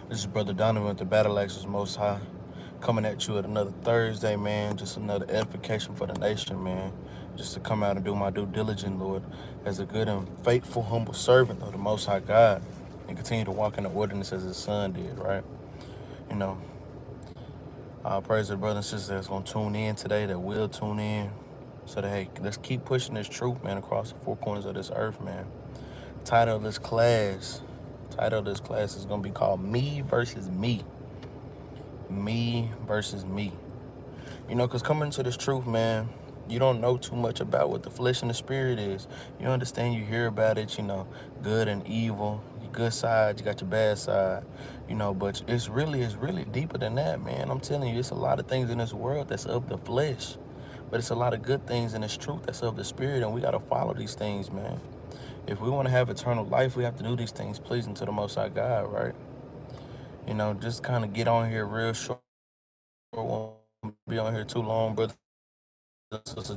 This is Brother Donovan with the Battle Axes Most High, coming at you at another Thursday, man. Just another edification for the nation, man. Just to come out and do my due diligence, Lord, as a good and faithful, humble servant of the Most High God, and continue to walk in the ordinance as His Son did, right? You know, I praise the brothers and sisters that's gonna tune in today, that will tune in, so that hey, let's keep pushing this truth, man, across the four corners of this earth, man. Title of this class is gonna be called Me versus Me. Me versus me. You know, because coming to this truth, man, you don't know too much about what the flesh and the spirit is. You understand, you hear about it, you know, good and evil, your good side, you got your bad side, you know, but it's really deeper than that, man. I'm telling you, it's a lot of things in this world that's of the flesh, but it's a lot of good things in this truth that's of the spirit, and we got to follow these things, man. If we want to have eternal life, we have to do these things pleasing to the Most High God, right? You know, just kind of get on here real short. Won't be on here too long, brother.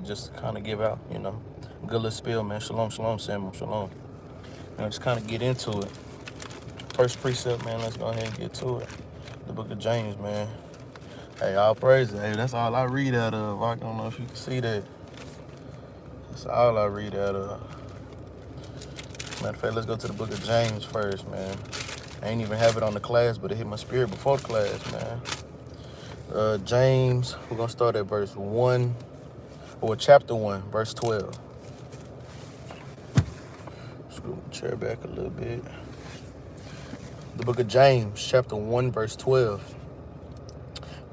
Just kind of give out, you know, good little spiel, man. Shalom, shalom, Samuel, shalom. You know, just kind of get into it. First precept, man. Let's go ahead and get to it. The book of James, man. Hey, all praise it. Hey, that's all I read out of. I don't know if you can see that. That's all I read out of. Matter of fact, let's go to the book of James first, man. I ain't even have it on the class, but it hit my spirit before the class, man. James, we're gonna start at verse 1, or chapter 1, verse 12. Scoot the chair back a little bit. The book of James, chapter 1, verse 12.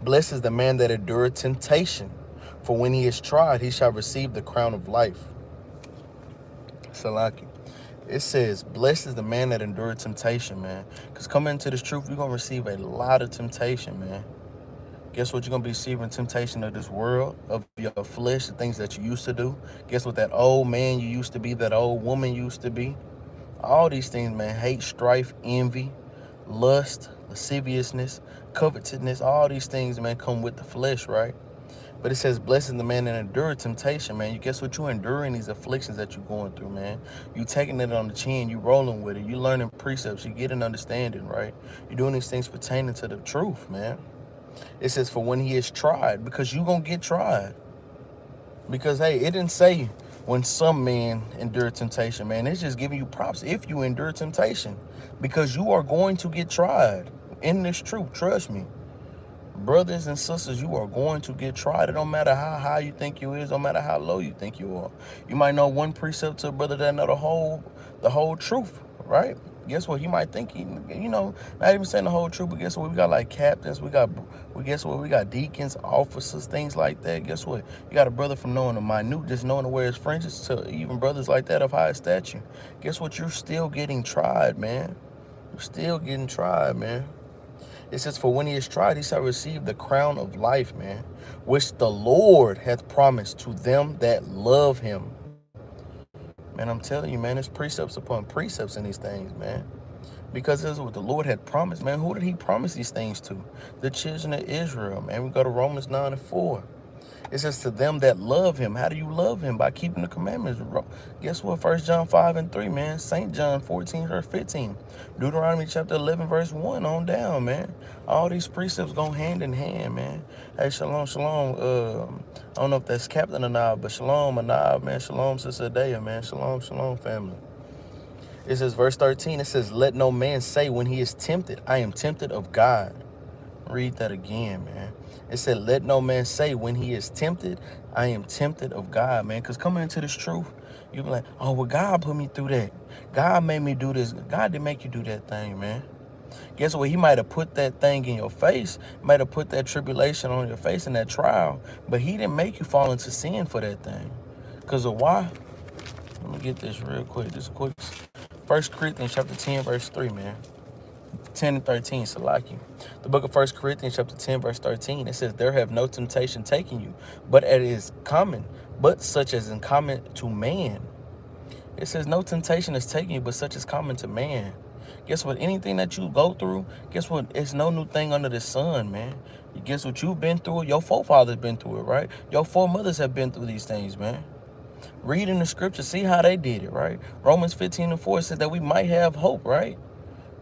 Blessed is the man that endureth temptation, for when he is tried, he shall receive the crown of life. Salaki. It says, blessed is the man that endureth temptation, man. Because coming into this truth, you're going to receive a lot of temptation, man. Guess what? You're going to be receiving temptation of this world, of your flesh, the things that you used to do. Guess what? That old man you used to be, that old woman you used to be. All these things, man. Hate, strife, envy, lust, lasciviousness, covetousness. All these things, man, come with the flesh, right? But it says, blessed is the man that endureth temptation, man. You guess what? You enduring these afflictions that you're going through, man. You taking it on the chin. You rolling with it. You learning precepts. You getting understanding, right? You're doing these things pertaining to the truth, man. It says, for when he is tried, because you going to get tried. Because, hey, it didn't say when some men endure temptation, man. It's just giving you props if you endure temptation. Because you are going to get tried in this truth. Trust me. Brothers and sisters, you are going to get tried. It don't matter how high you think you is, no matter how low you think you are. You might know one precept to a brother that know the whole truth, right? Guess what? He might think he, you know, not even saying the whole truth, but guess what? We got like captains, we got deacons, officers, things like that. Guess what? You got a brother from knowing the minute, just knowing to wear his fringes, to even brothers like that of high stature. Guess what? You're still getting tried, man. You're still getting tried, man. It says, for when he is tried, he shall receive the crown of life, man, which the Lord hath promised to them that love him. Man, I'm telling you, man, there's precepts upon precepts in these things, man. Because this is what the Lord had promised, man. Who did he promise these things to? The children of Israel, man. We go to Romans 9:4. It says, to them that love him. How do you love him? By keeping the commandments. Guess what? 1 John 5:3, man. St. John 14, verse 15. Deuteronomy chapter 11, verse 1 on down, man. All these precepts go hand in hand, man. Hey, shalom, shalom. I don't know if that's Captain or not, but shalom, Anab, man. Shalom, Sister Daya, man. Shalom, shalom, family. It says, verse 13, it says, let no man say when he is tempted, I am tempted of God. Read that again, man. It said, let no man say when he is tempted, I am tempted of God, man. Because coming into this truth, you be like, oh, well, God put me through that. God made me do this. God didn't make you do that thing, man. Guess what? He might have put that thing in your face, might have put that tribulation on your face in that trial, but he didn't make you fall into sin for that thing. Because of why? Let me get this real quick. Just quick. 1 Corinthians chapter 10, verse 3, man. 10 and 13, Salaki. The book of 1 Corinthians chapter 10, verse 13, it says, there have no temptation taken you, but it is common, but such as in common to man. It says no temptation is taken you, but such is common to man. Guess what? Anything that you go through, guess what? It's no new thing under the sun, man. Guess what? You've been through it. Your forefathers been through it, right? Your foremothers have been through these things, man. Read in the scripture, see how they did it, right? Romans 15:4 says that we might have hope, right?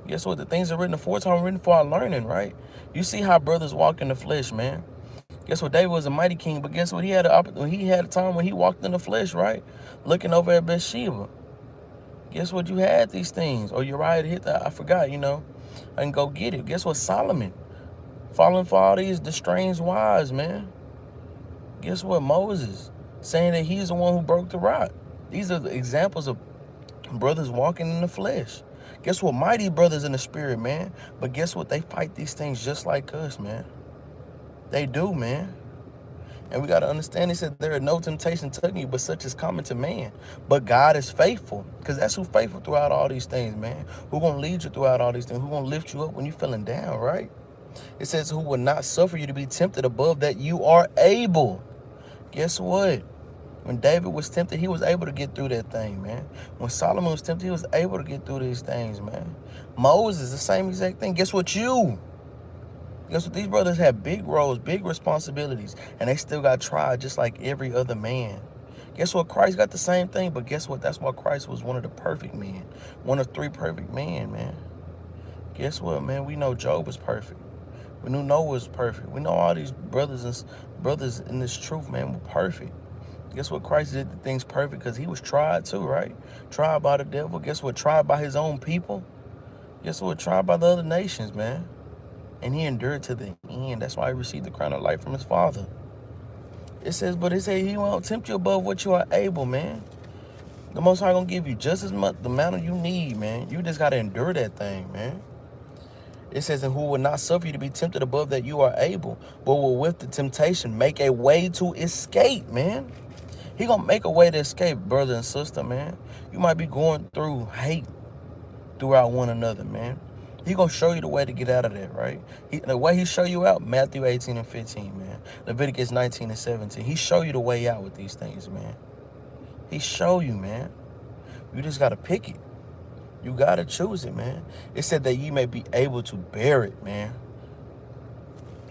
Guess what? The things are written aforetime are written for our learning, right? You see how brothers walk in the flesh, man. Guess what? David was a mighty king, but guess what? He had a time when he walked in the flesh, right? Looking over at Bathsheba. Guess what? You had these things. Or Uriah hit that. I forgot, you know. I can go get it. Guess what? Solomon. Falling for all these strange wives, man. Guess what? Moses. Saying that he's the one who broke the rock. These are the examples of brothers walking in the flesh. Guess what? Mighty brothers in the spirit, man. But guess what? They fight these things just like us, man. They do, man. And we got to understand, he said, there are no temptation taking you, but such is common to man. But God is faithful, because that's who's faithful throughout all these things, man. Who's going to lead you throughout all these things? Who's going to lift you up when you're feeling down, right? It says, who will not suffer you to be tempted above that you are able. Guess what? When David was tempted, he was able to get through that thing, man. When Solomon was tempted, he was able to get through these things, man. Moses, the same exact thing. Guess what? Guess what? These brothers have big roles, big responsibilities, and they still got tried just like every other man. Guess what? Christ got the same thing, but guess what? That's why Christ was one of the perfect men. One of 3 perfect men, man. Guess what, man? We know Job was perfect. We knew Noah was perfect. We know all these brothers in this truth, man, were perfect. Guess what? Christ did the things perfect because he was tried too, right? Tried by the devil. Guess what? Tried by his own people. Guess what? Tried by the other nations, man. And he endured to the end. That's why he received the crown of life from his Father. It says, but it says he won't tempt you above what you are able, man. The Most High gonna give you just as much the amount you need, man. You just gotta endure that thing, man. It says, and who will not suffer you to be tempted above that you are able, but will with the temptation make a way to escape, man. He gonna make a way to escape, brother and sister, man. You might be going through hate throughout one another, man. He gonna show you the way to get out of that, right? The way he show you out, Matthew 18 and 15, man. Leviticus 19 and 17. He show you the way out with these things, man. He show you, man. You just gotta pick it. You gotta choose it, man. It said that you may be able to bear it, man.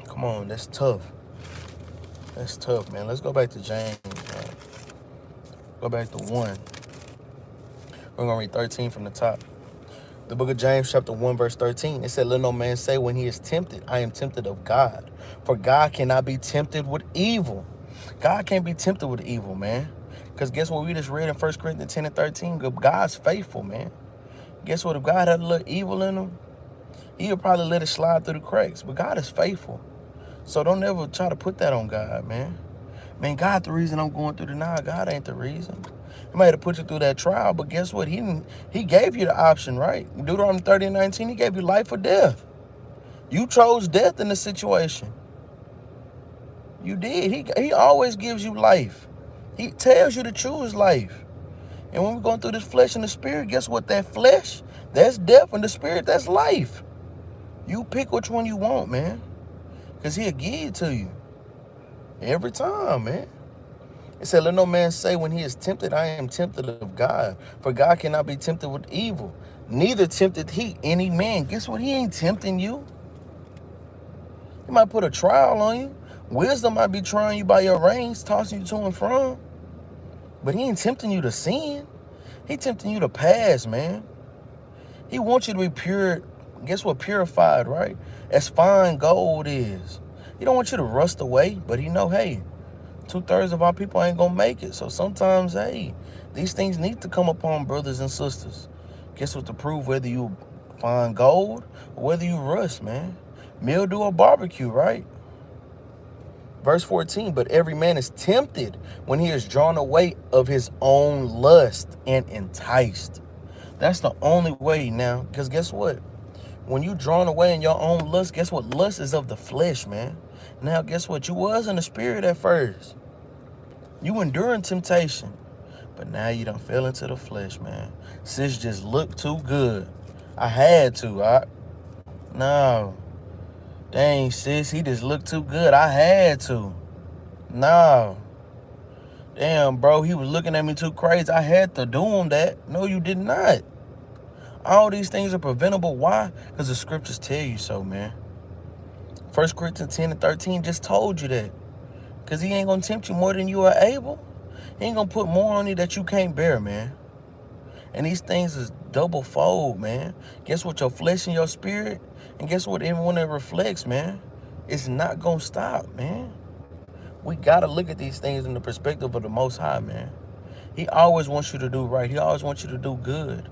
Come on, that's tough. That's tough, man. Let's go back to James, man. Go back to 1. We're gonna read 13 from the top. The book of James, chapter 1, verse 13. It said, let no man say when he is tempted, I am tempted of God. For God cannot be tempted with evil. God can't be tempted with evil, man. Because guess what? We just read in 1 Corinthians 10 and 13. God's faithful, man. Guess what? If God had a little evil in him, he would probably let it slide through the cracks. But God is faithful. So don't ever try to put that on God, man. Man, God the reason I'm going through the now. God ain't the reason. He might have put you through that trial, but guess what? He gave you the option, right? Deuteronomy 30 and 19, he gave you life or death. You chose death in the situation. You did. He always gives you life. He tells you to choose life. And when we're going through this flesh and the spirit, guess what? That flesh, that's death, and the spirit, that's life. You pick which one you want, man. Because he'll give it to you. Every time, man. It said, let no man say when he is tempted, I am tempted of God. For God cannot be tempted with evil. Neither tempted he any man. Guess what? He ain't tempting you. He might put a trial on you. Wisdom might be trying you by your reins, tossing you to and from. But he ain't tempting you to sin. He tempting you to pass, man. He wants you to be pure. Guess what? Purified, right? As fine gold is. He don't want you to rust away, but he know, hey, 2/3 of our people ain't gonna make it. So sometimes, hey, these things need to come upon brothers and sisters. Guess what? To prove whether you find gold or whether you rust, man. Mildew or barbecue, right? Verse 14, but every man is tempted when he is drawn away of his own lust and enticed. That's the only way now. Because guess what? When you drawn away in your own lust, guess what? Lust is of the flesh, man. Now, guess what? You was in the spirit at first. You enduring temptation. But now you done fell into the flesh, man. Sis just looked too good. I had to. No. Dang, sis, he just looked too good. I had to. No. Damn, bro, he was looking at me too crazy. I had to do him that. No, you did not. All these things are preventable. Why? Because the scriptures tell you so, man. 1 Corinthians 10 and 13 just told you that. Because he ain't going to tempt you more than you are able. He ain't going to put more on you that you can't bear, man. And these things is double fold, man. Guess what? Your flesh and your spirit, and guess what? Even when it reflects, man, it's not going to stop, man. We got to look at these things in the perspective of the Most High, man. He always wants you to do right. He always wants you to do good.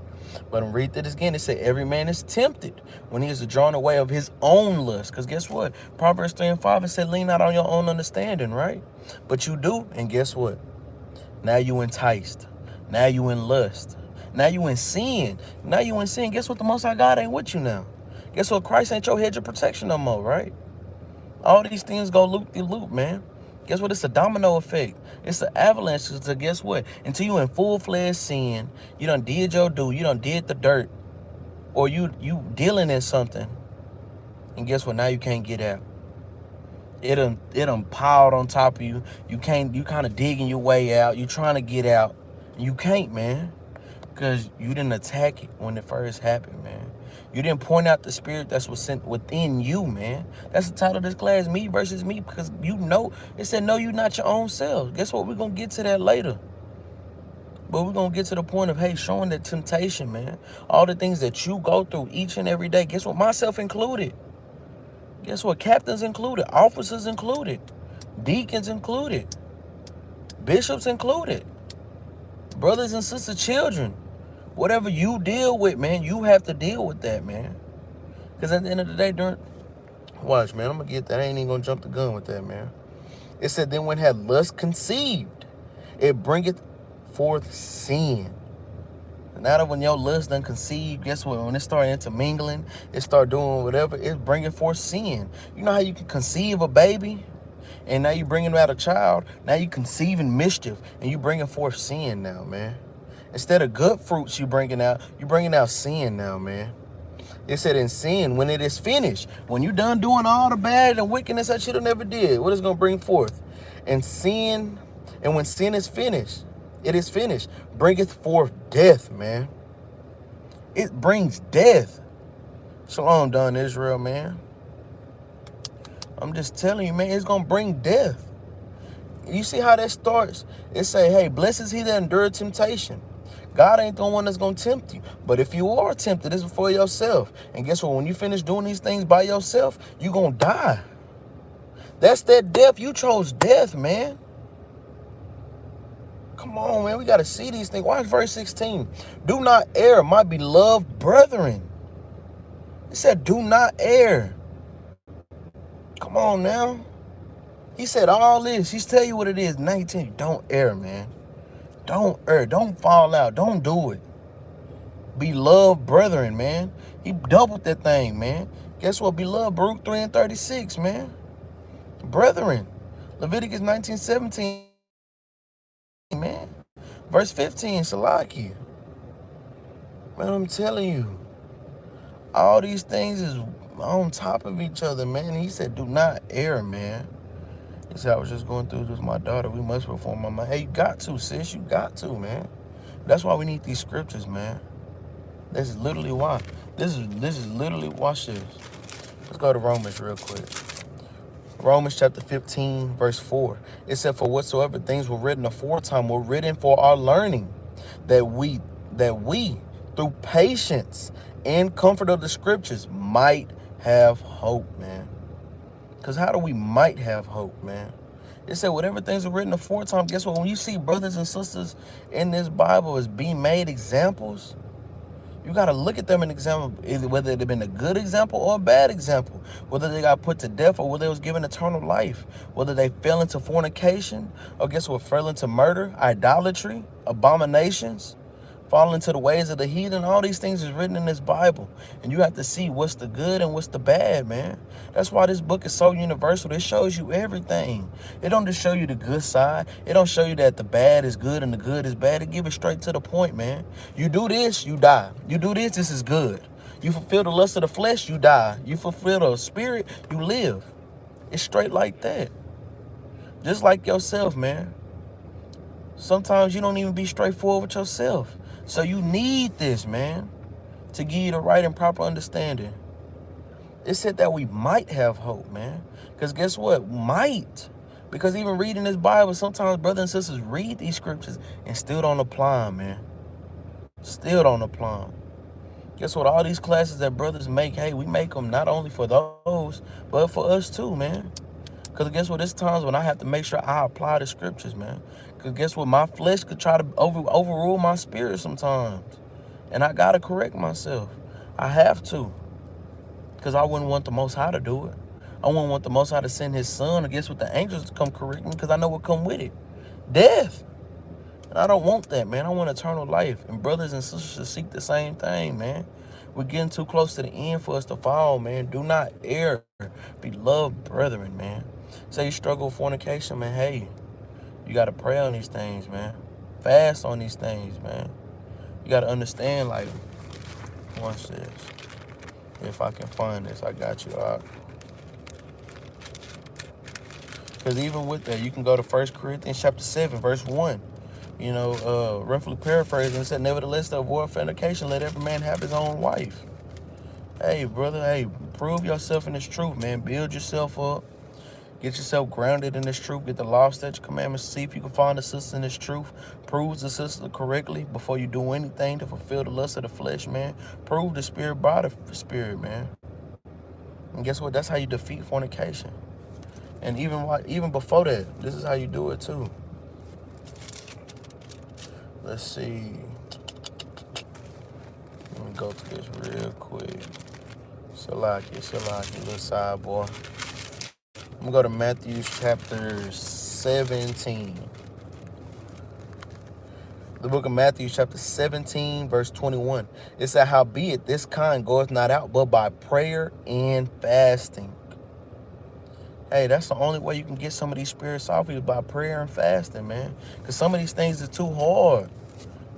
But read this again. It said, every man is tempted when he is drawn away of his own lust. Because guess what? Proverbs 3:5, it said, lean not on your own understanding, right? But you do. And guess what? Now you enticed. Now you in lust. Now you in sin. Now you in sin. Guess what? The Most High God ain't with you now. Guess what? Christ ain't your hedge of protection no more, right? All these things go loop-de-loop, man. Guess what? It's a domino effect. It's an avalanche. So guess what? Until you in full-fledged sin, you done did your due, you done did the dirt, or you dealing in something, and guess what? Now you can't get out. It done piled on top of you. You kind of digging your way out. You trying to get out. You can't, man, because you didn't attack it when it first happened, man. You didn't point out the spirit that's within you, man. That's the title of this class, Me versus Me, because you know, it said, no, you're not your own self. Guess what? We're going to get to that later. But we're going to get to the point of, hey, showing that temptation, man. All the things that you go through each and every day. Guess what? Myself included. Guess what? Captains included. Officers included. Deacons included. Bishops included. Brothers and sisters, children. Whatever you deal with, man, you have to deal with that, man. Because at the end of the day, watch, man, I'm going to get that. I ain't even going to jump the gun with that, man. It said, then when had lust conceived, it bringeth forth sin. And now that when your lust done conceived, guess what? When it start intermingling, it start doing whatever, it's bringing forth sin. You know how you can conceive a baby? And now you bringing out a child. Now you conceiving mischief. And you bringing forth sin now, man. Instead of good fruits you bringing out sin now, man. It said in sin, when it is finished, when you done doing all the bad and wickedness that you never did, what is going to bring forth? And when sin is finished, it is finished, bringeth forth death, man. It brings death. Shalom done, Israel, man. I'm just telling you, man, it's going to bring death. You see how that starts? It say, hey, blessed is he that endured temptation. God ain't the one that's going to tempt you. But if you are tempted, it's for yourself. And guess what? When you finish doing these things by yourself, you're going to die. That's that death. You chose death, man. Come on, man. We got to see these things. Watch verse 16. Do not err, my beloved brethren. It said, do not err. Come on now. He said all this. He's tell you what it is. 19. Don't err, man. Don't err. Don't fall out. Don't do it. Beloved brethren, man. He doubled that thing, man. Guess what? Beloved, Baruch 3:36, man. Brethren. Leviticus 19:17, man. Verse 15, Salaki. Man, I'm telling you. All these things is on top of each other, man. He said, do not err, man. He said, I was just going through this with my daughter. We must perform on my... Hey, you got to, sis. You got to, man. That's why we need these scriptures, man. This is literally why. This is literally, watch this. Let's go to Romans real quick. Romans chapter 15, verse 4. It said, for whatsoever things were written aforetime were written for our learning, that we, through patience and comfort of the scriptures, might have hope, man. Because how do we might have hope, man? It said whatever things are written aforetime. Guess what? When you see brothers and sisters in this Bible as being made examples, you got to look at them in example, whether they've been a good example or a bad example, whether they got put to death or whether they was given eternal life, whether they fell into fornication or guess what, fell into murder, idolatry, abominations, fall into the ways of the heathen. All these things is written in this Bible. And you have to see what's the good and what's the bad, man. That's why this book is so universal. It shows you everything. It don't just show you the good side. It don't show you that the bad is good and the good is bad. It give it straight to the point, man. You do this, you die. You do this, this is good. You fulfill the lust of the flesh, you die. You fulfill the spirit, you live. It's straight like that. Just like yourself, man. Sometimes you don't even be straightforward with yourself. So you need this, man, to give you the right and proper understanding. It said that we might have hope, man. Because guess what? Might. Because even reading this Bible, sometimes brothers and sisters read these scriptures and still don't apply them, man. Still don't apply them. Guess what? All these classes that brothers make, hey, we make them not only for those, but for us too, man. Because guess what? There's times when I have to make sure I apply the scriptures, man. Because guess what? My flesh could try to overrule my spirit sometimes. And I got to correct myself. I have to. Because I wouldn't want the Most High to do it. I wouldn't want the Most High to send his son, or guess what? The angels to come correct me, because I know what come with it. Death. And I don't want that, man. I want eternal life. And brothers and sisters should seek the same thing, man. We're getting too close to the end for us to fall, man. Do not err. Beloved brethren, man. Say you struggle with fornication, man. Hey, you got to pray on these things, man. Fast on these things, man. You got to understand, like, watch this. If I can find this, I got you, all right? Because even with that, you can go to 1 Corinthians chapter 7, verse 1. You know, roughly paraphrasing, it said, nevertheless, to avoid fornication, let every man have his own wife. Hey, brother, hey, prove yourself in this truth, man. Build yourself up. Get yourself grounded in this truth. Get the law, statute, commandments. See if you can find a sister in this truth. Prove the sister correctly before you do anything to fulfill the lust of the flesh, man. Prove the spirit by the spirit, man. And guess what? That's how you defeat fornication. And even before that, this is how you do it too. Let's see. Let me go to this real quick. Salaki, little side boy. I'm going to go to Matthew chapter 17. The book of Matthew chapter 17, verse 21. It said, howbeit this kind goeth not out, but by prayer and fasting. Hey, that's the only way you can get some of these spirits off you, by prayer and fasting, man. Because some of these things are too hard.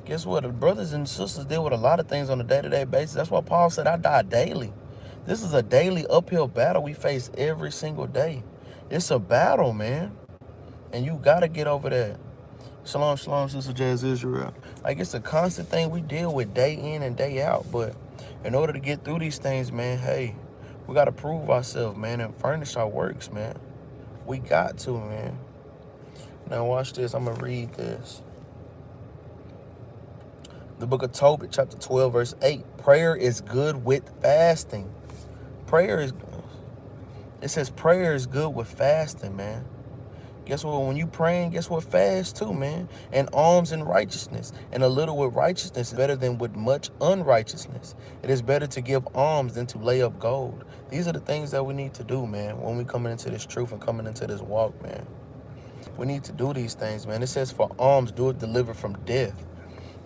Guess what? The brothers and sisters deal with a lot of things on a day-to-day basis. That's why Paul said, I die daily. This is a daily uphill battle we face every single day. It's a battle, man. And you got to get over that. Shalom, shalom, Sister Jazz Israel. Like, it's a constant thing we deal with day in and day out. But in order to get through these things, man, hey, we got to prove ourselves, man, and furnish our works, man. We got to, man. Now, watch this. I'm going to read this. The book of Tobit, chapter 12, verse 8. Prayer is good with fasting. It says prayer is good with fasting, man. Guess what? When you praying, guess what? Fast too, man. And alms and righteousness. And a little with righteousness is better than with much unrighteousness. It is better to give alms than to lay up gold. These are the things that we need to do, man, when we coming into this truth and coming into this walk, man. We need to do these things, man. It says for alms, do it deliver from death.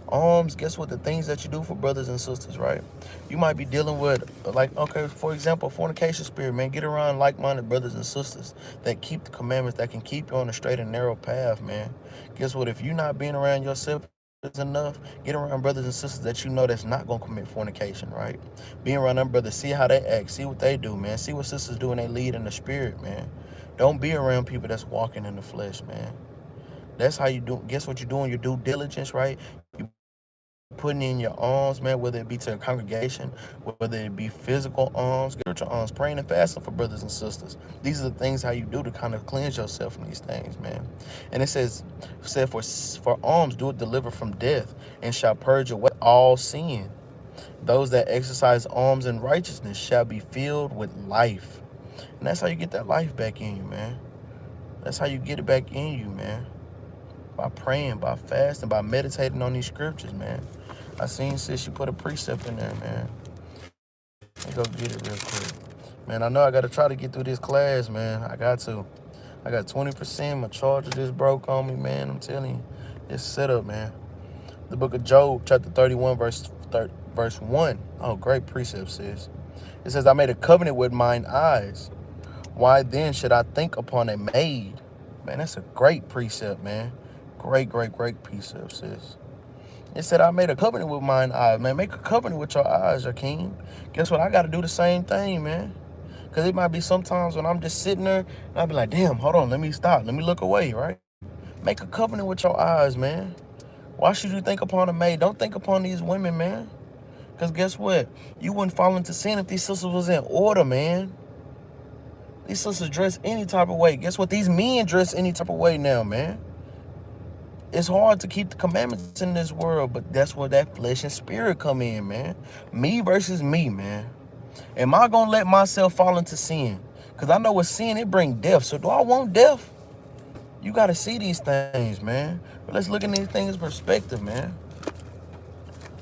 Alms, guess what? The things that you do for brothers and sisters, right? You might be dealing with, like, okay, for example, fornication spirit, man. Get around like-minded brothers and sisters that keep the commandments, that can keep you on a straight and narrow path, man. Guess what? If you're not being around yourself enough, get around brothers and sisters that you know that's not going to commit fornication, right? Being around them brothers, see how they act, see what they do, man. See what sisters do when they lead in the spirit, man. Don't be around people that's walking in the flesh, man. That's how you do. Guess what you're doing? Your due diligence, right? You putting in your alms, man, whether it be to a congregation, whether it be physical alms, spiritual alms, praying and fasting for brothers and sisters. These are the things how you do to kind of cleanse yourself from these things, man. And it says for alms, do it deliver from death, and shall purge away all sin. Those that exercise alms and righteousness shall be filled with life. And that's how you get that life back in you, man. That's how you get it back in you, man. By praying, by fasting, by meditating on these scriptures, man. I seen sis, she put a precept in there, man. Let me go get it real quick. Man, I know I got to try to get through this class, man. I got to. I got 20%. My charger just broke on me, man. I'm telling you. It's set up, man. The book of Job, chapter 31, verse 1. Oh, great precept, sis. It says, I made a covenant with mine eyes. Why then should I think upon a maid? Man, that's a great precept, man. Great precept, sis. It said, I made a covenant with mine eyes, man. Make a covenant with your eyes, Jakeem. Guess what? I got to do the same thing, man. Because it might be sometimes when I'm just sitting there, and I'll be like, damn, hold on, let me stop. Let me look away, right? Make a covenant with your eyes, man. Why should you think upon a maid? Don't think upon these women, man. Because guess what? You wouldn't fall into sin if these sisters was in order, man. These sisters dress any type of way. Guess what? These men dress any type of way now, man. It's hard to keep the commandments in this world, but that's where that flesh and spirit come in, man. Me versus me, man. Am I going to let myself fall into sin? Because I know with sin, it brings death. So do I want death? You got to see these things, man. But let's look at these things in perspective, man.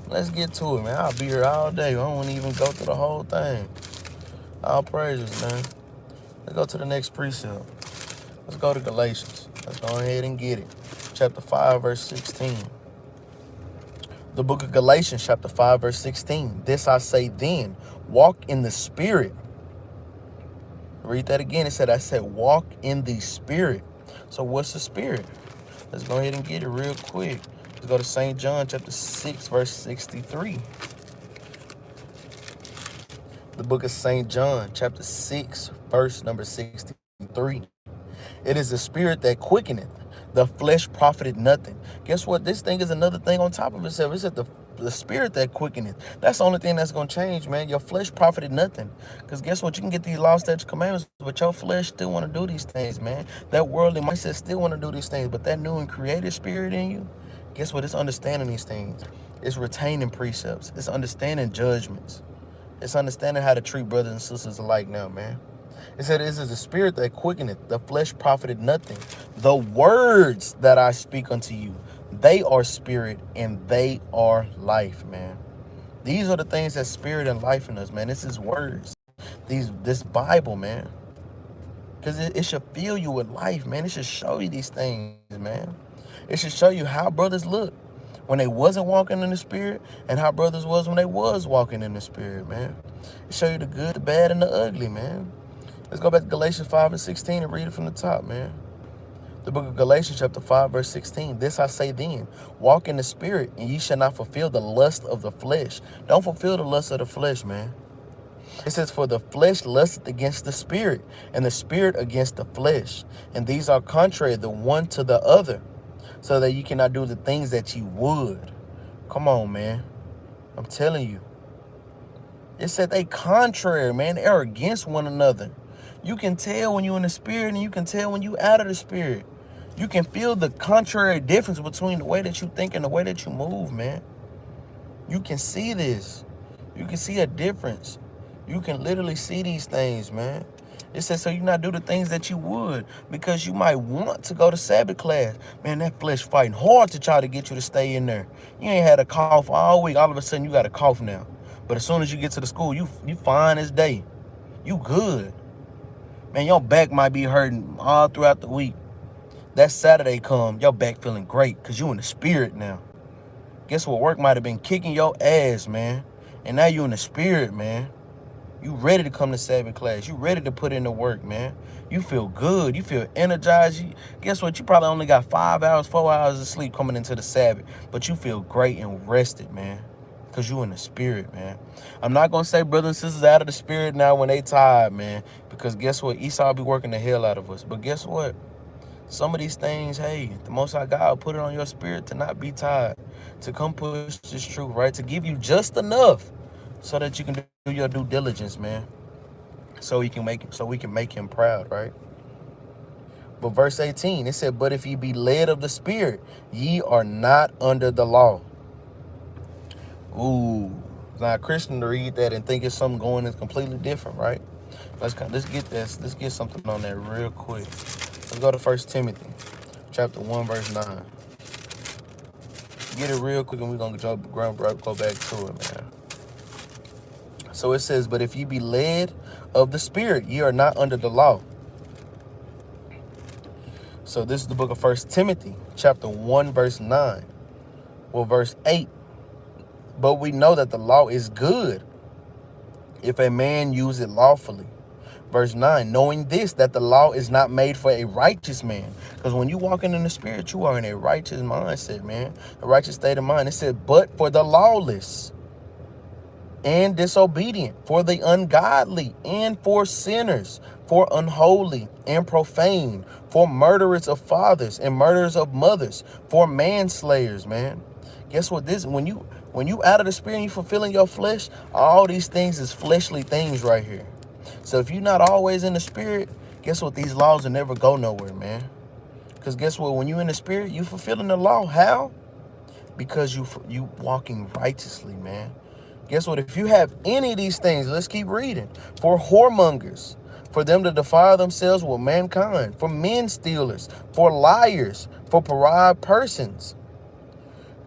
Let's get to it, man. I'll be here all day. I don't want to even go through the whole thing. All praises, man. Let's go to the next precept. Let's go to Galatians. Let's go ahead and get it. Chapter 5, verse 16. The book of Galatians, chapter 5, verse 16. This I say then, walk in the spirit. Read that again. It said, I said, walk in the spirit. So what's the spirit? Let's go ahead and get it real quick. Let's go to St. John, chapter 6, verse 63. The book of St. John, chapter 6, verse number 63. It is the spirit that quickeneth, the flesh profited nothing. Guess what? This thing is another thing on top of itself. It said the spirit that quickeneth. That's the only thing that's going to change, man. Your flesh profited nothing. Because guess what? You can get these law, statutes, commandments, but your flesh still want to do these things, man. That worldly mindset still want to do these things. But that new and creative spirit in you, guess what? It's understanding these things. It's retaining precepts. It's understanding judgments. It's understanding how to treat brothers and sisters alike now, man. It said, this is the spirit that quickeneth, the flesh profited nothing. The words that I speak unto you, they are spirit and they are life, man. These are the things that spirit and life in us, man. This is words. This Bible, man. Because it should fill you with life, man. It should show you these things, man. It should show you how brothers look when they wasn't walking in the spirit and how brothers was when they was walking in the spirit, man. It show you the good, the bad, and the ugly, man. Let's go back to Galatians 5 and 16 and read it from the top, man. The book of Galatians chapter 5, verse 16. This I say then, walk in the spirit, and ye shall not fulfill the lust of the flesh. Don't fulfill the lust of the flesh, man. It says, for the flesh lusteth against the spirit, and the spirit against the flesh. And these are contrary the one to the other, so that you cannot do the things that you would. Come on, man. I'm telling you. It said they contrary, man. They are against one another. You can tell when you're in the spirit and you can tell when you out of the spirit. You can feel the contrary difference between the way that you think and the way that you move, man. You can see this. You can see a difference. You can literally see these things, man. It says so you not do the things that you would because you might want to go to Sabbath class. Man, that flesh fighting hard to try to get you to stay in there. You ain't had a cough all week. All of a sudden, you got a cough now. But as soon as you get to the school, you fine as day. You good. Man, your back might be hurting all throughout the week. That Saturday come, your back feeling great because you in the spirit now. Guess what? Work might have been kicking your ass, man. And now you in the spirit, man. You ready to come to Sabbath class. You ready to put in the work, man. You feel good. You feel energized. Guess what? You probably only got 5 hours, 4 hours of sleep coming into the Sabbath. But you feel great and rested, man. Because you in the spirit, man. I'm not going to say brothers and sisters out of the spirit now when they tired, man. Because guess what? Esau be working the hell out of us. But guess what? Some of these things, hey, the Most High God will put it on your spirit to not be tired. To come push this truth, right? To give you just enough so that you can do your due diligence, man. So we can make him proud, right? But verse 18, it said, but if ye be led of the spirit, ye are not under the law. Ooh, now a Christian to read that and think it's something going is completely different, right? Let's get this. Let's get something on that real quick. Let's go to 1 Timothy, chapter 1, verse 9. Get it real quick, and we're gonna go back to it, man. So it says, but if ye be led of the spirit, ye are not under the law. So this is the book of 1 Timothy, chapter 1, verse 9. Well, verse 8. But we know that the law is good if a man use it lawfully. Verse 9, knowing this, that the law is not made for a righteous man. Because when you walking in the spirit, you are in a righteous mindset, man. A righteous state of mind. It said, but for the lawless and disobedient, for the ungodly, and for sinners, for unholy and profane, for murderers of fathers and murderers of mothers, for manslayers, man. Guess what? When you out of the spirit and you fulfilling your flesh, all these things is fleshly things right here. So if you're not always in the spirit, guess what? These laws will never go nowhere, man. Because guess what? When you in the spirit, you fulfilling the law. How? Because you walking righteously, man. Guess what? If you have any of these things, let's keep reading. For whoremongers, for them to defile themselves with mankind, for men stealers, for liars, for pariah persons.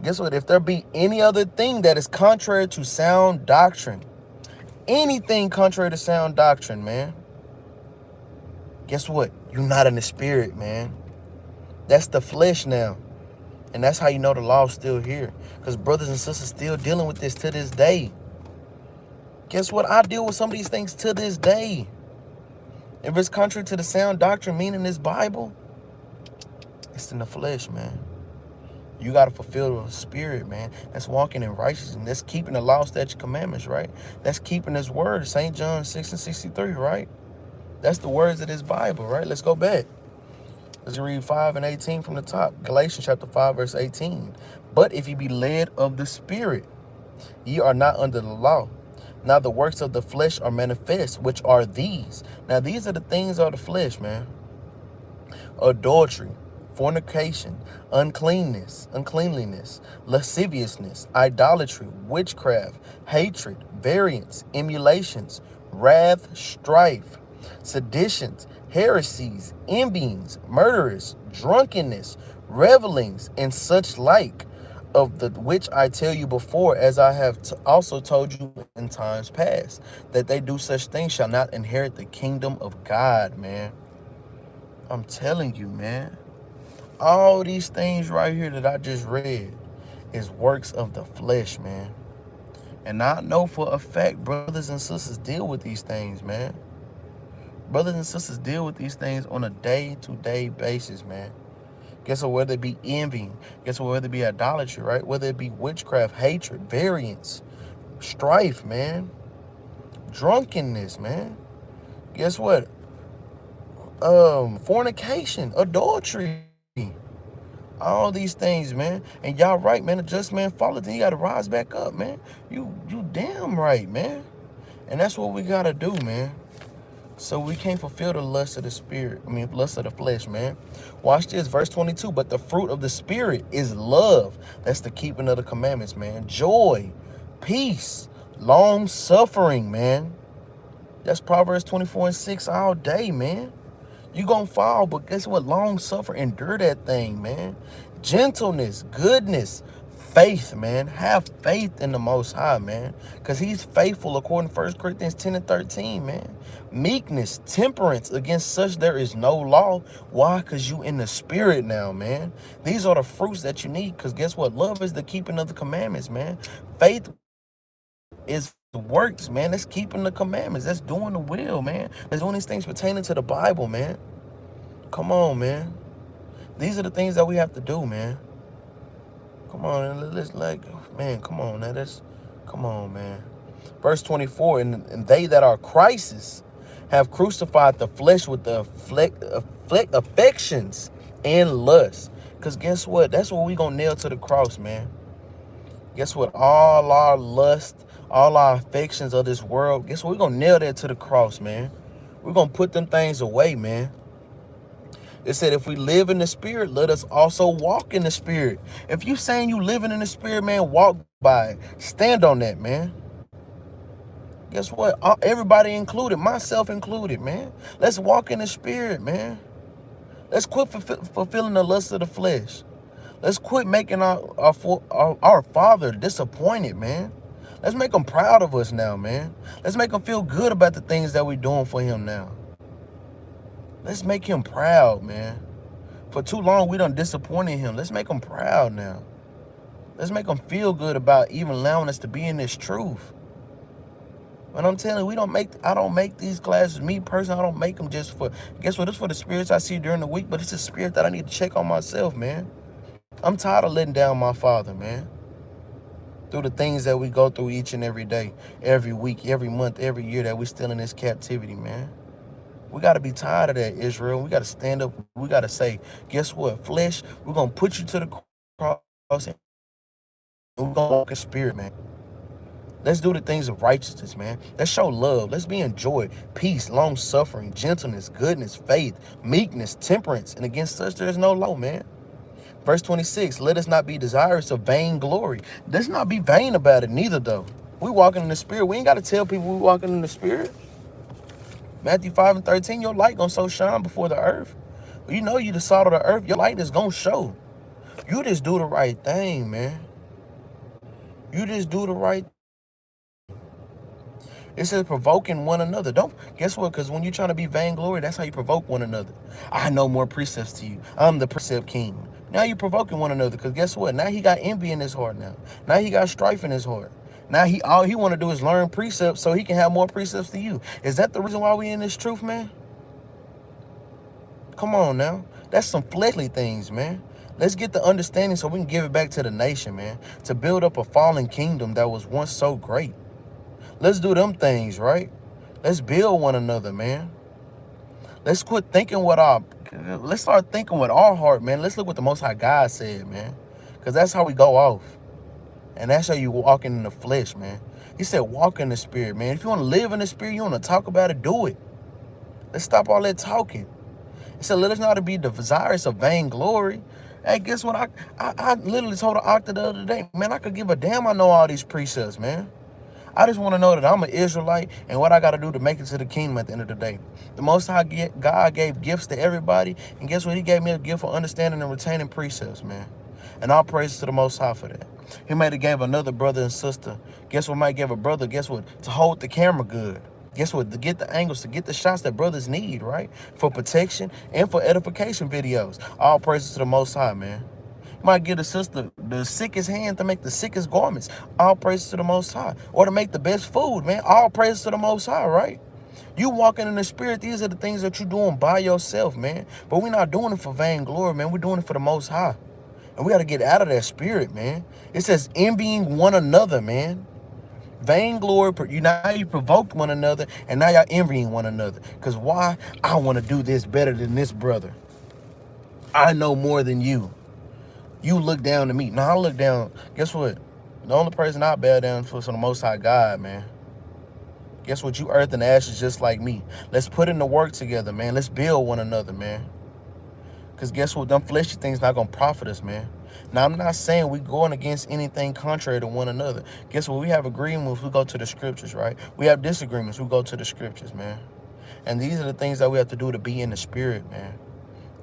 Guess what? If there be any other thing that is contrary to sound doctrine, anything contrary to sound doctrine, man, guess what? You're not in the spirit, man. That's the flesh now. And that's how you know the law's still here. Because brothers and sisters still dealing with this to this day. Guess what? I deal with some of these things to this day. If it's contrary to the sound doctrine, meaning this Bible, it's in the flesh, man. You got to fulfill the spirit, man. That's walking in righteousness. That's keeping the law, statutes, commandments, right? That's keeping his word. St. John 6:63, right? That's the words of this Bible, right? Let's go back. Let's read 5 and 18 from the top. Galatians chapter 5, verse 18. But if ye be led of the Spirit, ye are not under the law. Now the works of the flesh are manifest, which are these. Now these are the things of the flesh, man. Adultery, fornication, uncleanness, lasciviousness, idolatry, witchcraft, hatred, variance, emulations, wrath, strife, seditions, heresies, envyings, murderers, drunkenness, revelings, and such like, of the which I tell you before, as I have also told you in times past, that they do such things shall not inherit the kingdom of God, man. I'm telling you, man. All these things right here that I just read is works of the flesh, man. And I know for a fact brothers and sisters deal with these things, man. Brothers and sisters deal with these things on a day-to-day basis, man. Guess what? Whether it be envy, guess what? Whether it be idolatry, right? Whether it be witchcraft, hatred, variance, strife, man. Drunkenness, man. Guess what? Fornication, adultery. All these things, man. And y'all right, man. A just man falleth, then you got to rise back up, man. You damn right, man. And that's what we got to do, man. So we can't fulfill the lust of the spirit. Lust of the flesh, man. Watch this, verse 22. But the fruit of the spirit is love. That's the keeping of the commandments, man. Joy, peace, long suffering, man. That's Proverbs 24:6 all day, man. You gonna fall, but guess what? Long suffering, endure that thing, man. Gentleness, goodness, faith, man. Have faith in the Most High, man. Because he's faithful according to 1 Corinthians 10 and 13, man. Meekness, temperance, against such there is no law. Why? Because you in the spirit now, man. These are the fruits that you need. Because guess what? Love is the keeping of the commandments, man. Faith is works, man. That's keeping the commandments. That's doing the will, man. That's doing these things pertaining to the Bible, man. Come on, man. These are the things that we have to do, man. Come on, let's man, come on now. Come on, man. Verse 24, and they that are Christ's have crucified the flesh with the affections and lusts. Because guess what? That's what we gonna nail to the cross, man. Guess what? All our lust, all our affections of this world, guess what? We're going to nail that to the cross, man. We're going to put them things away, man. It said, if we live in the spirit, let us also walk in the spirit. If you saying you living in the spirit, man, walk by it. Stand on that, man. Guess what? Everybody included, myself included, man. Let's walk in the spirit, man. Let's quit fulfilling the lust of the flesh. Let's quit making our Father disappointed, man. Let's make him proud of us now, man. Let's make him feel good about the things that we're doing for him now. Let's make him proud, man. For too long, we done disappointed him. Let's make him proud now. Let's make him feel good about even allowing us to be in this truth. And I'm telling you, I don't make these classes. Me personally, I don't make them just for, guess what? It's for the spirits I see during the week, but it's a spirit that I need to check on myself, man. I'm tired of letting down my Father, man. Through the things that we go through each and every day, every week, every month, every year that we're still in this captivity, man. We got to be tired of that, Israel. We got to stand up. We got to say, guess what? Flesh, we're going to put you to the cross. And we're going to walk in spirit, man. Let's do the things of righteousness, man. Let's show love. Let's be in joy, peace, long-suffering, gentleness, goodness, faith, meekness, temperance. And against such there is no law, man. Verse 26, let us not be desirous of vain glory. Let's not be vain about it neither, though. We walking in the spirit. We ain't got to tell people we walking in the spirit. Matthew 5:13, your light gonna so shine before the earth. You know you the salt of the earth. Your light is gonna show. You just do the right thing, man. You just do the right thing. It says provoking one another. Don't, guess what? Because when you're trying to be vainglory, that's how you provoke one another. I know more precepts to you. I'm the precept king. Now you're provoking one another, because guess what? Now he got envy in his heart now. Now he got strife in his heart. Now all he want to do is learn precepts so he can have more precepts to you. Is that the reason why we in this truth, man? Come on now. That's some fleshly things, man. Let's get the understanding so we can give it back to the nation, man. To build up a fallen kingdom that was once so great. Let's do them things, right? Let's build one another, man. Let's quit thinking let's start thinking with our heart, man. Let's look what the Most High God said, man. Because that's how we go off. And that's how you walking in the flesh, man. He said walk in the spirit, man. If you want to live in the spirit, you want to talk about it, do it. Let's stop all that talking. He said, let us not be desirous of vainglory. Hey, guess what? I literally told the Octa the other day, man, I could give a damn I know all these precepts, man. I just want to know that I'm an Israelite and what I got to do to make it to the kingdom at the end of the day. The Most High God gave gifts to everybody. And guess what? He gave me a gift for understanding and retaining precepts, man. And all praises to the Most High for that. He might have gave another brother and sister. Guess what? Might give a brother, guess what? To hold the camera good. Guess what? To get the angles, to get the shots that brothers need, right? For protection and for edification videos. All praises to the Most High, man. Might give the sister the sickest hand to make the sickest garments. All praises to the Most High. Or to make the best food, man. All praises to the Most High, right? You walking in the spirit, these are the things that you're doing by yourself, man. But we're not doing it for vainglory, man. We're doing it for the Most High. And we got to get out of that spirit, man. It says envying one another, man. Vainglory, now you provoked one another, and now y'all envying one another. Because why? I want to do this better than this brother. I know more than you. You look down to me. No, I look down. Guess what? The only person I bow down for is the Most High God, man. Guess what? You earth and ashes just like me. Let's put in the work together, man. Let's build one another, man. Because guess what? Them fleshy things not going to profit us, man. Now, I'm not saying we going against anything contrary to one another. Guess what? We have agreements, we go to the scriptures, right? We have disagreements, we go to the scriptures, man. And these are the things that we have to do to be in the spirit, man.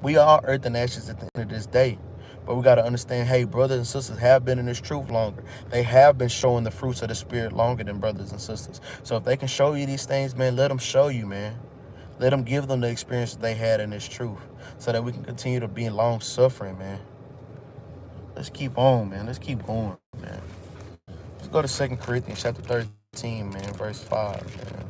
We are earth and ashes at the end of this day. But we got to understand, hey, brothers and sisters have been in this truth longer. They have been showing the fruits of the spirit longer than brothers and sisters. So if they can show you these things, man, let them show you, man. Let them give them the experience that they had in this truth so that we can continue to be long-suffering, man. Let's keep on, man. Let's keep going, man. Let's go to 2 Corinthians chapter 13, man, verse 5, man.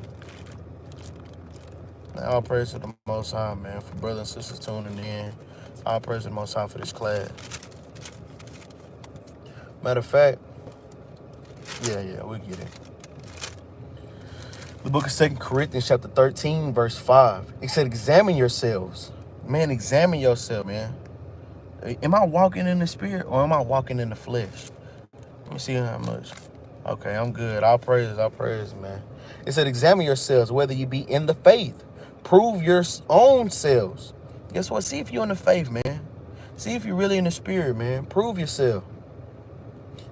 Now, all praise to the Most High, man, for brothers and sisters tuning in. All praise to the Most High for this class. Matter of fact, yeah, we get it. The book of 2 Corinthians chapter 13, verse 5. It said, examine yourselves. Man, examine yourself, man. Am I walking in the spirit or am I walking in the flesh? Let me see how much. Okay, I'm good. All praises, man. It said, examine yourselves, whether you be in the faith. Prove your own selves. Guess what? See if you're in the faith, man. See if you're really in the spirit, man. Prove yourself.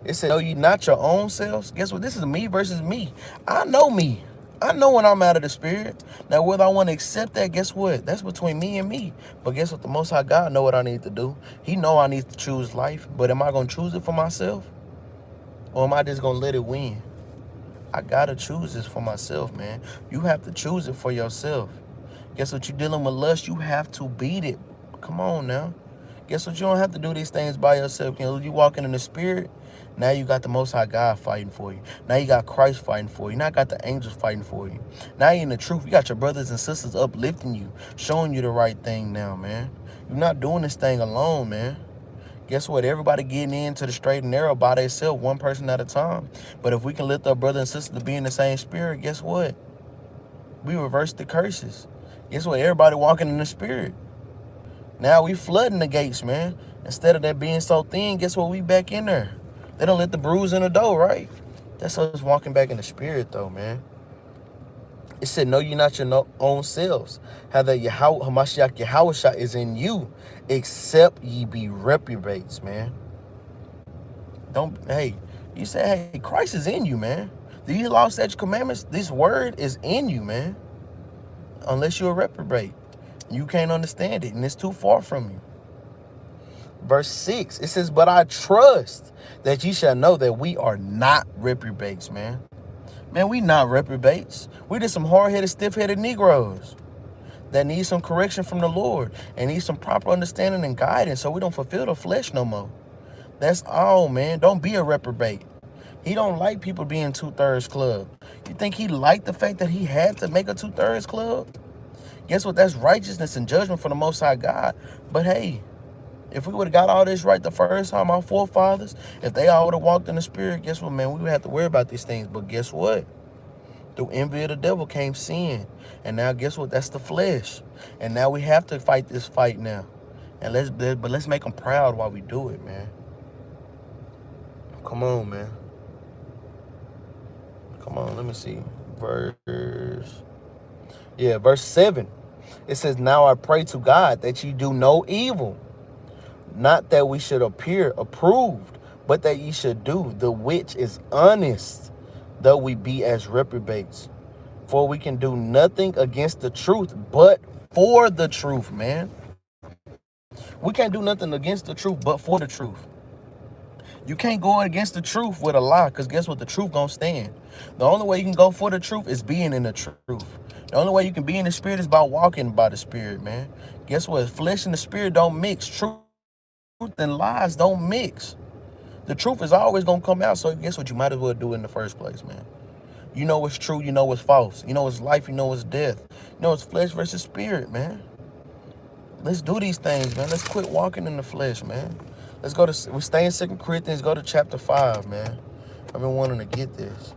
It said, know ye not your own selves? Guess what? This is me versus me. I know me. I know when I'm out of the spirit. Now, whether I want to accept that, guess what? That's between me and me. But guess what? The Most High God know what I need to do. He know I need to choose life. But am I going to choose it for myself? Or am I just going to let it win? I got to choose this for myself, man. You have to choose it for yourself. Guess what? You're dealing with lust. You have to beat it. Come on now. Guess what? You don't have to do these things by yourself. You know, you walking in the spirit. Now you got the Most High God fighting for you. Now you got Christ fighting for you. Now you got the angels fighting for you. Now you're in the truth. You got your brothers and sisters uplifting you, showing you the right thing now, man. You're not doing this thing alone, man. Guess what? Everybody getting into the straight and narrow by themselves, one person at a time. But if we can lift our brothers and sisters to be in the same spirit, guess what? We reverse the curses. Guess what? Everybody walking in the spirit. Now we flooding the gates, man. Instead of that being so thin, guess what? We back in there. They don't let the bruise in the door, right? That's us walking back in the spirit, though, man. It said, know ye not your own selves, how that Hamashiach Yahushua is in you, except ye be reprobates, man. Hey, you say, hey, Christ is in you, man. These law, statutes, commandments, this word is in you, man. Unless you're a reprobate. You can't understand it, and it's too far from you. Verse 6, it says, but I trust that ye shall know that we are not reprobates, man. Man, we not reprobates. We just some hard-headed, stiff-headed Negroes that need some correction from the Lord and need some proper understanding and guidance so we don't fulfill the flesh no more. That's all, man. Don't be a reprobate. He don't like people being 2/3 club. You think he liked the fact that he had to make a 2/3 club? Guess what? That's righteousness and judgment for the Most High God. But hey, if we would have got all this right the first time, our forefathers, if they all would have walked in the spirit, guess what, man? We would have to worry about these things. But guess what? Through envy of the devil came sin. And now guess what? That's the flesh. And now we have to fight this fight now. And let's make them proud while we do it, man. Come on, man. Come on, let me see. Verse 7. It says, now I pray to God that ye do no evil, not that we should appear approved, but that ye should do the which is honest, though we be as reprobates. For we can do nothing against the truth, but for the truth, man. We can't do nothing against the truth, but for the truth. You can't go against the truth with a lie, because guess what? The truth gonna stand. The only way you can go for the truth is being in the truth. The only way you can be in the spirit is by walking by the spirit, man. Guess what? Flesh and the spirit don't mix. Truth and lies don't mix. The truth is always gonna come out, so guess what? You might as well do it in the first place, man. You know what's true, you know what's false. You know what's life, you know what's death. You know it's flesh versus spirit, man. Let's do these things, man. Let's quit walking in the flesh, man. We stay in 2 Corinthians, go to chapter 5, man. I've been wanting to get this.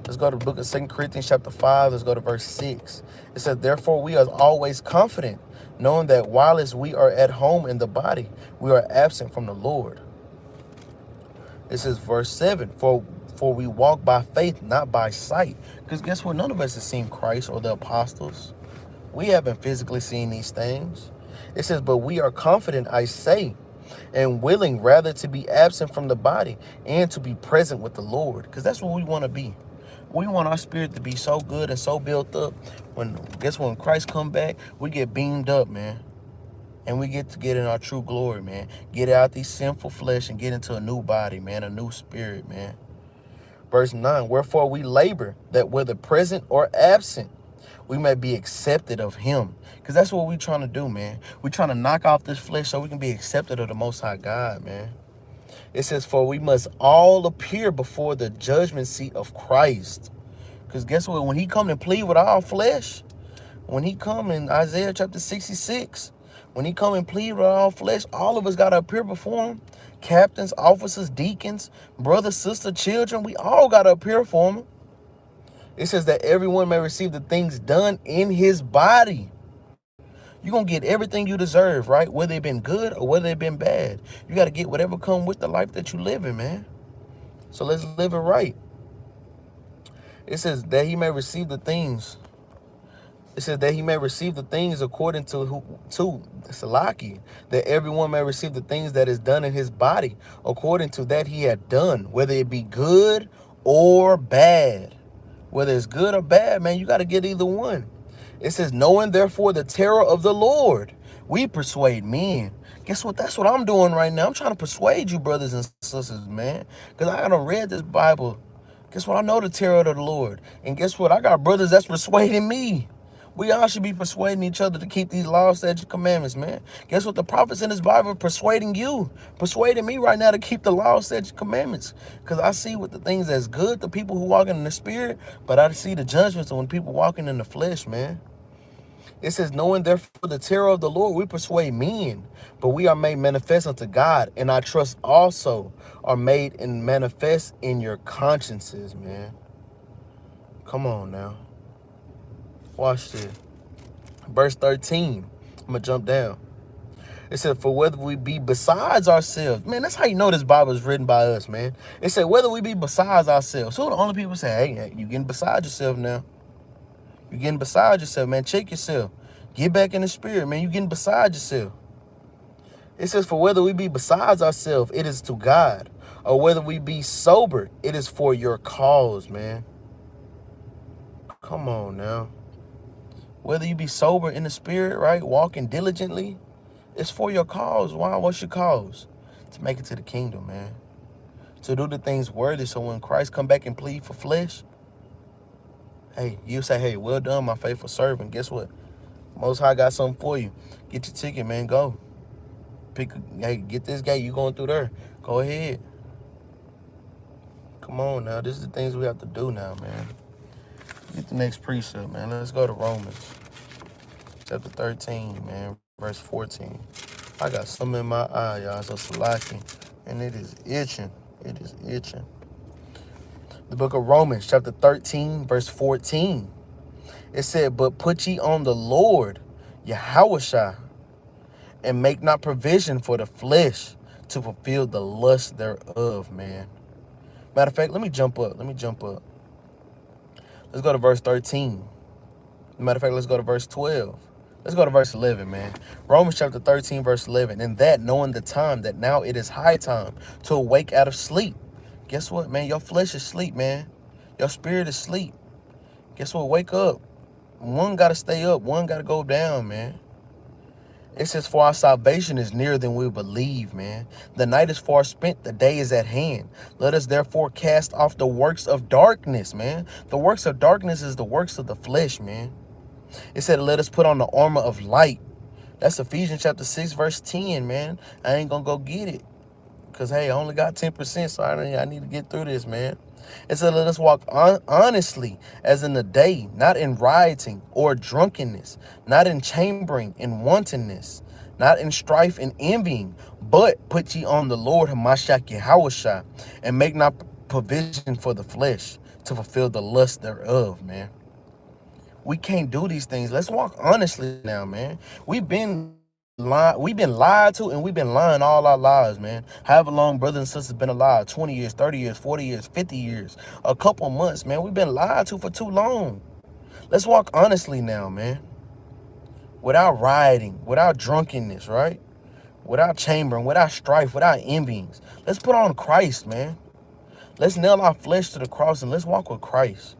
Let's go to the book of 2 Corinthians chapter 5. Let's go to verse 6. It says, therefore we are always confident, knowing that while as we are at home in the body, we are absent from the Lord. It says verse 7, for we walk by faith, not by sight. Because guess what? None of us have seen Christ or the apostles. We haven't physically seen these things. It says, but we are confident, I say, and willing rather to be absent from the body and to be present with the Lord. Because that's what we want to be. We want our spirit to be so good and so built up. When Christ come back, we get beamed up, man. And we get to get in our true glory, man. Get out these sinful flesh and get into a new body, man. A new spirit, man. Verse 9, wherefore we labor that whether present or absent, we may be accepted of him. Because that's what we're trying to do, man. We're trying to knock off this flesh so we can be accepted of the Most High God, man. It says, for we must all appear before the judgment seat of Christ. Because guess what? When he come and plead with our flesh, when he come in Isaiah chapter 66, when he come and plead with our flesh, all of us got to appear before him. Captains, officers, deacons, brothers, sisters, children, we all got to appear for him. It says that everyone may receive the things done in his body. You're going to get everything you deserve, right? Whether they've been good or whether they've been bad. You got to get whatever come with the life that you live in, man. So let's live it right. It says that he may receive the things. It says that he may receive the things according to Salaki, that everyone may receive the things that is done in his body, according to that he had done, whether it be good or bad. Whether it's good or bad, man, you got to get either one. It says, knowing therefore the terror of the Lord, we persuade men. Guess what? That's what I'm doing right now. I'm trying to persuade you, brothers and sisters, man. Because I done read this Bible. Guess what? I know the terror of the Lord. And guess what? I got brothers that's persuading me. We all should be persuading each other to keep these laws, statutes, commandments, man. Guess what? The prophets in this Bible are persuading you, persuading me right now to keep the laws, statutes, commandments. Because I see with the things that's good, the people who walking in the spirit, but I see the judgments on people walking in the flesh, man. It says, knowing therefore the terror of the Lord, we persuade men, but we are made manifest unto God, and I trust also are made and manifest in your consciences, man. Come on now. Watch this. Verse 13. I'm going to jump down. It said, for whether we be besides ourselves. Man, that's how you know this Bible is written by us, man. It said, whether we be besides ourselves. Who are the only people say, hey, you getting beside yourself now? You getting beside yourself, man. Check yourself. Get back in the spirit, man. You getting beside yourself. It says, for whether we be besides ourselves, it is to God. Or whether we be sober, it is for your cause, man. Come on now. Whether you be sober in the spirit, right? Walking diligently, it's for your cause. Why? What's your cause? To make it to the kingdom, man. To do the things worthy. So when Christ come back and plead for flesh, hey, you say, hey, well done, my faithful servant. Guess what? Most High got something for you. Get your ticket, man. Go. Hey, get this gate. You going through there. Go ahead. Come on now. This is the things we have to do now, man. Get the next precept, man. Let's go to Romans. Chapter 13, man. Verse 14. I got something in my eye, y'all. So Salaki. And it is itching. It is itching. The book of Romans, chapter 13, verse 14. It said, but put ye on the Lord, Yahushua, and make not provision for the flesh to fulfill the lust thereof, man. Matter of fact, let me jump up. Let's go to verse 13. Matter of fact, let's go to verse 12. Let's go to verse 11, man. Romans chapter 13, verse 11. And that, knowing the time, that now it is high time to awake out of sleep. Guess what, man? Your flesh is asleep, man. Your spirit is asleep. Guess what? Wake up. One got to stay up. One got to go down, man. It says, for our salvation is nearer than we believe, man. The night is far spent. The day is at hand. Let us therefore cast off the works of darkness, man. The works of darkness is the works of the flesh, man. It said, let us put on the armor of light. That's Ephesians chapter 6, verse 10, man. I ain't going to go get it. Because, hey, I only got 10%, so I need to get through this, man. It said, let us walk honestly as in the day, not in rioting or drunkenness, not in chambering and wantonness, not in strife and envying, but put ye on the Lord Hamashiach Yahushua, and make not provision for the flesh to fulfill the lust thereof, man. We can't do these things. Let's walk honestly now, man. We've been lied to, and we've been lying all our lives, man. However long brothers and sisters been alive, 20 years, 30 years, 40 years, 50 years, a couple months, man. We've been lied to for too long. Let's walk honestly now, man. Without rioting, without drunkenness, right? Without chambering, without strife, without envyings. Let's put on Christ, man. Let's nail our flesh to the cross and let's walk with Christ.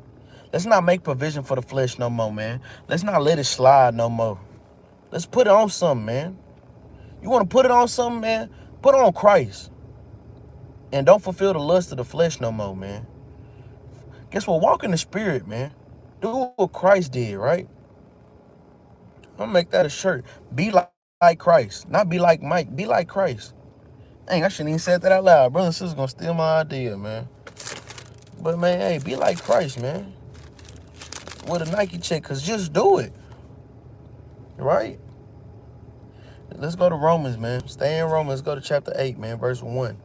Let's not make provision for the flesh no more, man. Let's not let it slide no more. Let's put it on something, man. You want to put it on something, man? Put on Christ. And don't fulfill the lust of the flesh no more, man. Guess what? Walk in the spirit, man. Do what Christ did, right? I'm going to make that a shirt. Be like Christ. Not be like Mike. Be like Christ. Dang, I shouldn't even said that out loud. Brother and sister's going to steal my idea, man. But, man, hey, be like Christ, man. With a Nike check, because just do it. Right? Let's go to Romans, man. Stay in Romans. Let's go to chapter 8, man, verse 1.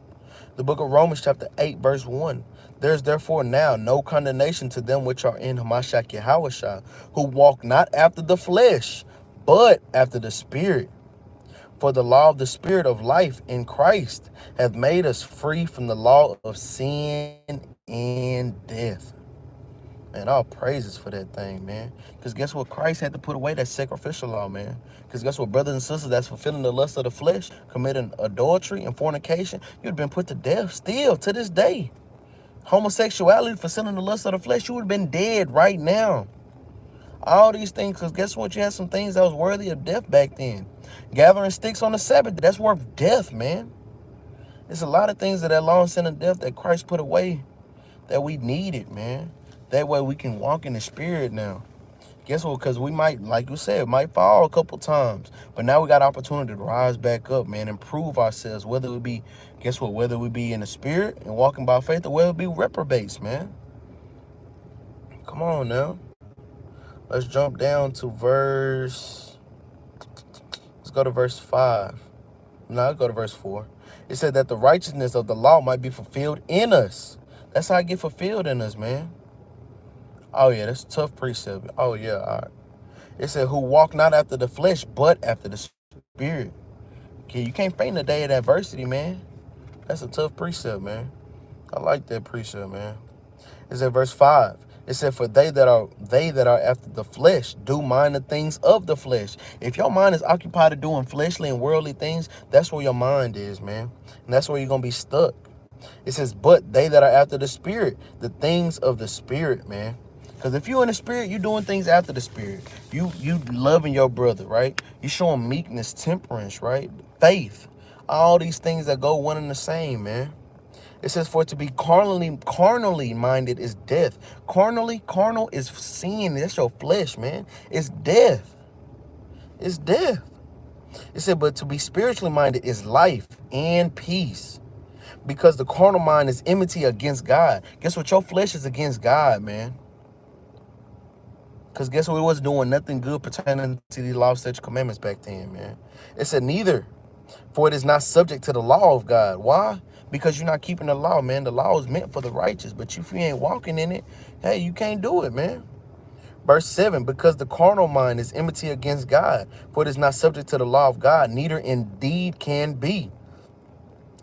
The book of Romans, chapter 8, verse 1. There's therefore now no condemnation to them which are in Hamashiach Yahushua, who walk not after the flesh, but after the Spirit. For the law of the Spirit of life in Christ hath made us free from the law of sin and death. Man, all praises for that thing, man. Because guess what? Christ had to put away that sacrificial law, man. Because guess what? Brothers and sisters that's fulfilling the lust of the flesh, committing adultery and fornication, you'd been put to death still to this day. Homosexuality, fulfilling the lust of the flesh, you would have been dead right now. All these things, because guess what? You had some things that was worthy of death back then. Gathering sticks on the Sabbath, that's worth death, man. There's a lot of things that law, sin, and death that Christ put away that we needed, man. That way we can walk in the spirit now. Guess what? Because we might, like you said, might fall a couple times. But now we got opportunity to rise back up, man, and prove ourselves. Whether it be, guess what? Whether we be in the spirit and walking by faith, or whether it be reprobates, man. Come on now. Let's jump down to let's go to verse 5. No, let's go to verse 4. It said that the righteousness of the law might be fulfilled in us. That's how it get fulfilled in us, man. Oh, yeah, that's a tough precept. Oh, yeah, all right. It said, who walk not after the flesh, but after the Spirit. You can't faint in the day of adversity, man. That's a tough precept, man. I like that precept, man. It's at verse 5. It said, for they that are after the flesh do mind the things of the flesh. If your mind is occupied doing fleshly and worldly things, that's where your mind is, man. And that's where you're going to be stuck. It says, but they that are after the spirit, the things of the spirit, man. Because if you're in the spirit, you're doing things after the spirit. You loving your brother, right? You showing meekness, temperance, right? Faith. All these things that go one and the same, man. It says, for to be carnally minded is death. Carnal is sin. That's your flesh, man. It's death. It's death. It said, but to be spiritually minded is life and peace. Because the carnal mind is enmity against God. Guess what? Your flesh is against God, man. Because guess what? It wasn't doing nothing good pertaining to the law, statutes, commandments back then, man. It said, neither, for it is not subject to the law of God. Why? Because you're not keeping the law, man. The law is meant for the righteous. But if you ain't walking in it, hey, you can't do it, man. Verse 7, because the carnal mind is enmity against God, for it is not subject to the law of God, neither indeed can be.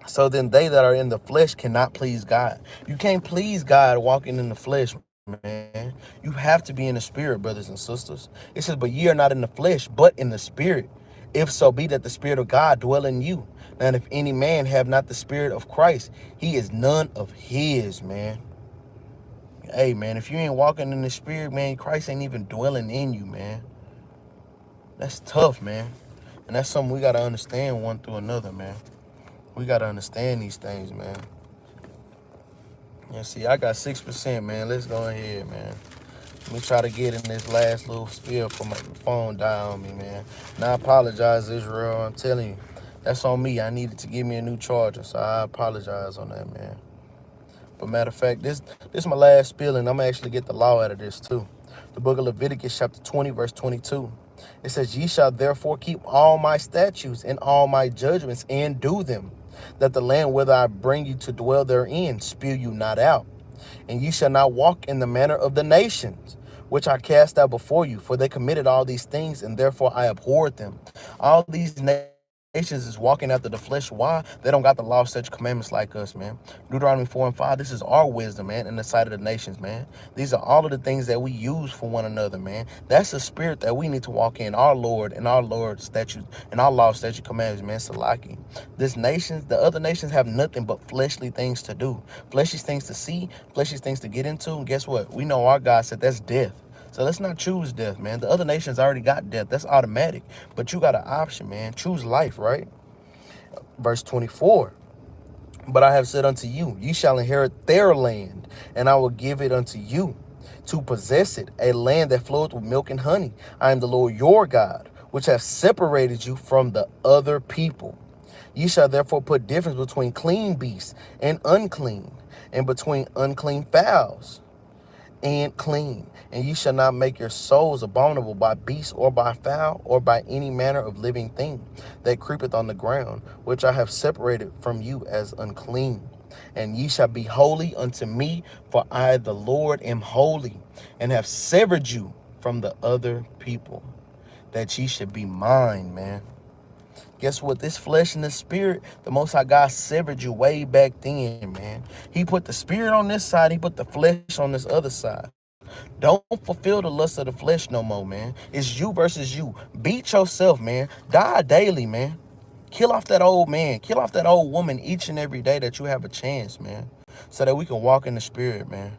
So then they that are in the flesh cannot please God. You can't please God walking in the flesh, man. You have to be in the spirit, brothers and sisters. It says, but ye are not in the flesh, but in the spirit. If so be that the spirit of God dwell in you. Now, if any man have not the spirit of Christ, he is none of his, man. Hey, man, if you ain't walking in the spirit, man, Christ ain't even dwelling in you, man. That's tough, man. And that's something we got to understand one through another, man. We got to understand these things, man. Yeah, see, I got 6%, man. Let's go ahead, man. Let me try to get in this last little spiel before my phone die on me, man. Now, I apologize, Israel. I'm telling you, that's on me. I needed to give me a new charger, so I apologize on that, man. But matter of fact, this is my last spiel, and I'm going to actually get the law out of this, too. The book of Leviticus, chapter 20, verse 22. It says, ye shall therefore keep all my statutes and all my judgments and do them, that the land whither I bring you to dwell therein spew you not out. And ye shall not walk in the manner of the nations, which I cast out before you, for they committed all these things, and therefore I abhorred them. All these nations is walking after the flesh. Why? They don't got the law, such commandments like us, man. Deuteronomy 4 and 5, this is our wisdom, man, in the sight of the nations, man. These are all of the things that we use for one another, man. That's the spirit that we need to walk in, our Lord and our Lord's statutes and our law, statute, commandments, man. Salaki. The other nations have nothing but fleshly things to do, fleshly things to see, fleshly things to get into. And guess what? We know our God said that's death. So let's not choose death, man. The other nations already got death. That's automatic. But you got an option, man. Choose life, right? Verse 24. But I have said unto you, ye shall inherit their land, and I will give it unto you to possess it, a land that floweth with milk and honey. I am the Lord your God, which have separated you from the other people. Ye shall therefore put difference between clean beasts and unclean, and between unclean fowls and clean. And ye shall not make your souls abominable by beast or by fowl or by any manner of living thing that creepeth on the ground, which I have separated from you as unclean. And ye shall be holy unto me, for I, the Lord, am holy, and have severed you from the other people, that ye should be mine, man. Guess what? This flesh and the spirit, the Most High God severed you way back then, man. He put the spirit on this side. He put the flesh on this other side. Don't fulfill the lust of the flesh no more, man. It's you versus you. Beat yourself, man. Die daily, man. Kill off that old man. Kill off that old woman each and every day that you have a chance, man. So that we can walk in the spirit, man.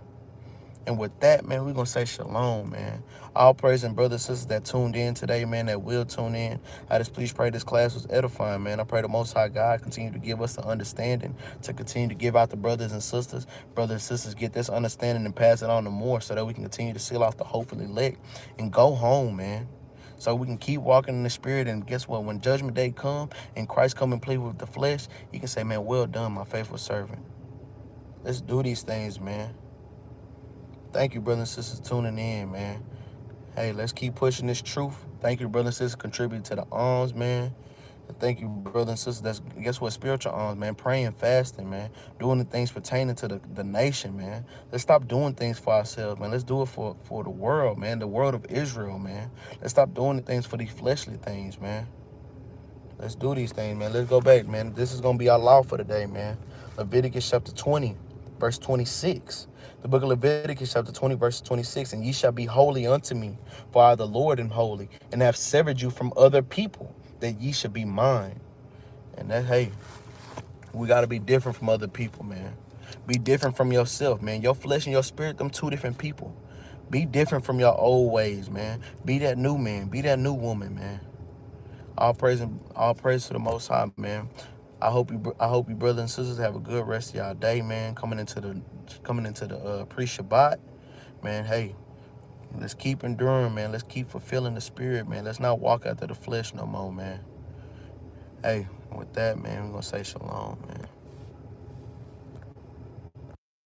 And with that, man, we're going to say shalom, man. All praise and brothers and sisters that tuned in today, man, that will tune in. I just please pray this class was edifying, man. I pray the Most High God continue to give us the understanding to continue to give out the brothers and sisters. Brothers and sisters get this understanding and pass it on to more so that we can continue to seal off the hopefully elect and go home, man. So we can keep walking in the spirit, and guess what? When judgment day come and Christ come and plead with the flesh, you can say, man, well done, my faithful servant. Let's do these things, man. Thank you, brothers and sisters, tuning in, man. Hey, let's keep pushing this truth. Thank you, brothers and sisters, contributing to the alms, man. And thank you, brothers and sisters. That's, guess what? Spiritual alms, man. Praying, fasting, man. Doing the things pertaining to the nation, man. Let's stop doing things for ourselves, man. Let's do it for the world, man. The world of Israel, man. Let's stop doing the things for these fleshly things, man. Let's do these things, man. Let's go back, man. This is going to be our law for the day, man. Leviticus chapter 20, verse 26. The book of Leviticus chapter 20, verse 26. And ye shall be holy unto me, for I the Lord am holy, and have severed you from other people, that ye should be mine. And that, hey, we got to be different from other people, man. Be different from yourself, man. Your flesh and your spirit, them two different people. Be different from your old ways, man. Be that new man. Be that new woman, man. All praise to the Most High, man. I hope you brothers and sisters have a good rest of y'all day, man. Coming into the pre-Shabbat, man. Hey, let's keep enduring, man. Let's keep fulfilling the spirit, man. Let's not walk after the flesh no more, man. Hey, with that, man, we're gonna say shalom, man.